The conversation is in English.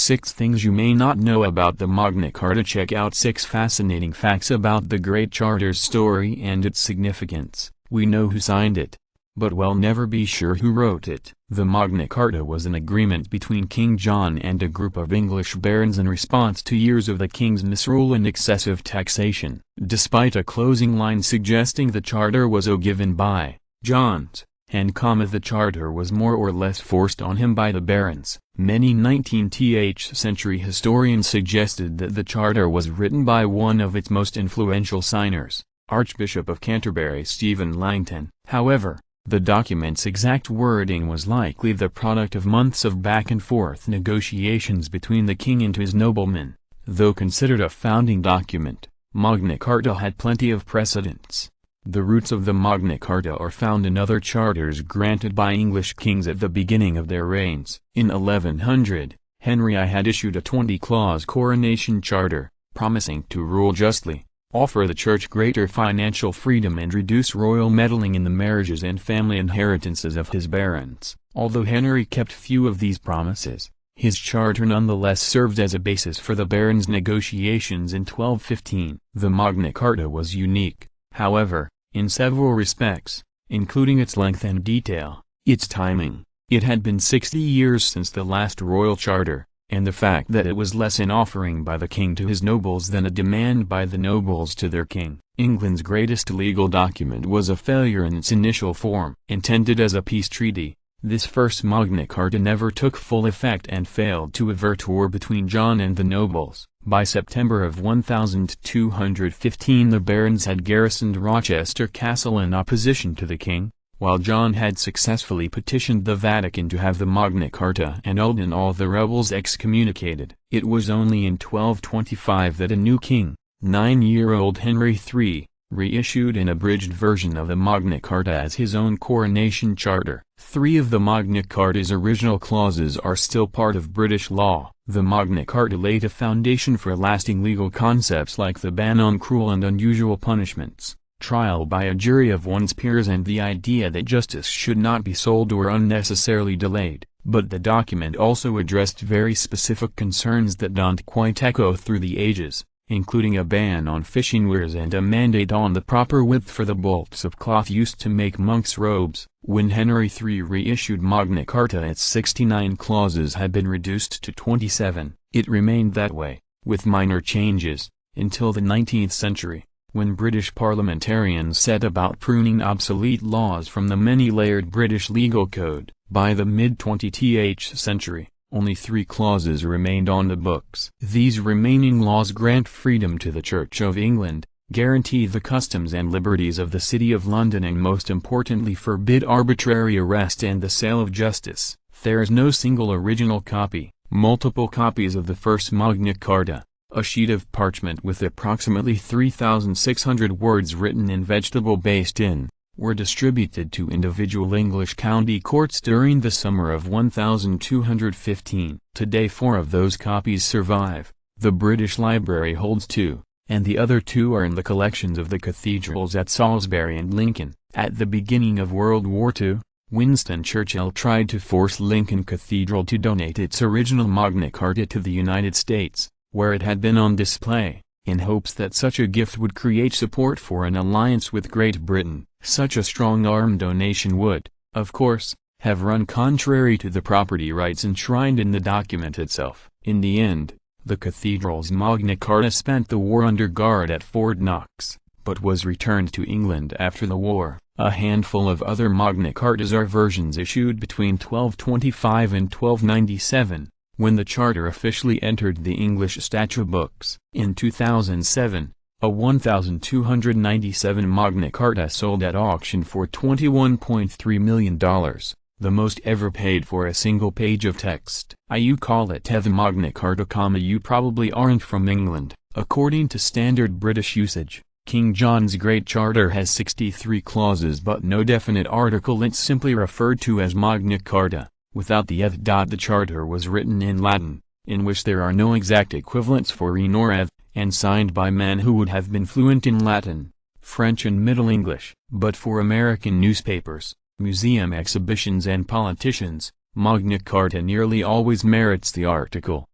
6 Things you may not know about the Magna Carta. Check out 6 fascinating facts about the Great Charter's story and its significance. We know who signed it, but we'll never be sure who wrote it. The Magna Carta was an agreement between King John and a group of English barons in response to years of the king's misrule and excessive taxation. Despite a closing line suggesting the charter was given by John's and the charter was more or less forced on him by the barons. Many 19th century historians suggested that the charter was written by one of its most influential signers, Archbishop of Canterbury Stephen Langton. However, the document's exact wording was likely the product of months of back-and-forth negotiations between the king and his noblemen. Though considered a founding document, Magna Carta had plenty of precedents. The roots of the Magna Carta are found in other charters granted by English kings at the beginning of their reigns. In 1100, Henry I had issued a 20-clause coronation charter, promising to rule justly, offer the church greater financial freedom and reduce royal meddling in the marriages and family inheritances of his barons. Although Henry kept few of these promises, his charter nonetheless served as a basis for the barons' negotiations in 1215. The Magna Carta was unique, however, in several respects, including its length and detail, its timing. It had been 60 years since the last royal charter, and the fact that it was less an offering by the king to his nobles than a demand by the nobles to their king. England's greatest legal document was a failure in its initial form. Intended as a peace treaty, this first Magna Carta never took full effect and failed to avert war between John and the nobles. By September of 1215 the barons had garrisoned Rochester Castle in opposition to the king, while John had successfully petitioned the Vatican to have the Magna Carta annulled and all the rebels excommunicated. It was only in 1225 that a new king, 9-year-old Henry III, reissued an abridged version of the Magna Carta as his own coronation charter. 3 of the Magna Carta's original clauses are still part of British law. The Magna Carta laid a foundation for lasting legal concepts like the ban on cruel and unusual punishments, trial by a jury of one's peers, and the idea that justice should not be sold or unnecessarily delayed. But the document also addressed very specific concerns that don't quite echo through the ages, including a ban on fishing weirs and a mandate on the proper width for the bolts of cloth used to make monks' robes. When Henry III reissued Magna Carta, its 69 clauses had been reduced to 27. It remained that way, with minor changes, until the 19th century, when British parliamentarians set about pruning obsolete laws from the many-layered British legal code. By the mid-20th century, only 3 clauses remained on the books. These remaining laws grant freedom to the Church of England, guarantee the customs and liberties of the City of London, and most importantly forbid arbitrary arrest and the sale of justice. There is no single original copy. Multiple copies of the first Magna Carta, a sheet of parchment with approximately 3,600 words written in vegetable-based ink, were distributed to individual English county courts during the summer of 1215. Today 4 of those copies survive. The British Library holds 2, and the other 2 are in the collections of the cathedrals at Salisbury and Lincoln. At the beginning of World War II, Winston Churchill tried to force Lincoln Cathedral to donate its original Magna Carta to the United States, where it had been on display, in hopes that such a gift would create support for an alliance with Great Britain. Such a strong-arm donation would, of course, have run contrary to the property rights enshrined in the document itself. In the end, the cathedral's Magna Carta spent the war under guard at Fort Knox, but was returned to England after the war. A handful of other Magna Cartas are versions issued between 1225 and 1297, when the charter officially entered the English statute books. In 2007, a 1,297 Magna Carta sold at auction for $21.3 million, the most ever paid for a single page of text. You call it the Magna Carta, you probably aren't from England. According to standard British usage, King John's Great Charter has 63 clauses but no definite article. It's simply referred to as Magna Carta, without the eth. The charter was written in Latin, in which there are no exact equivalents for in or eth, and signed by men who would have been fluent in Latin, French and Middle English. But for American newspapers, museum exhibitions and politicians, Magna Carta nearly always merits the article.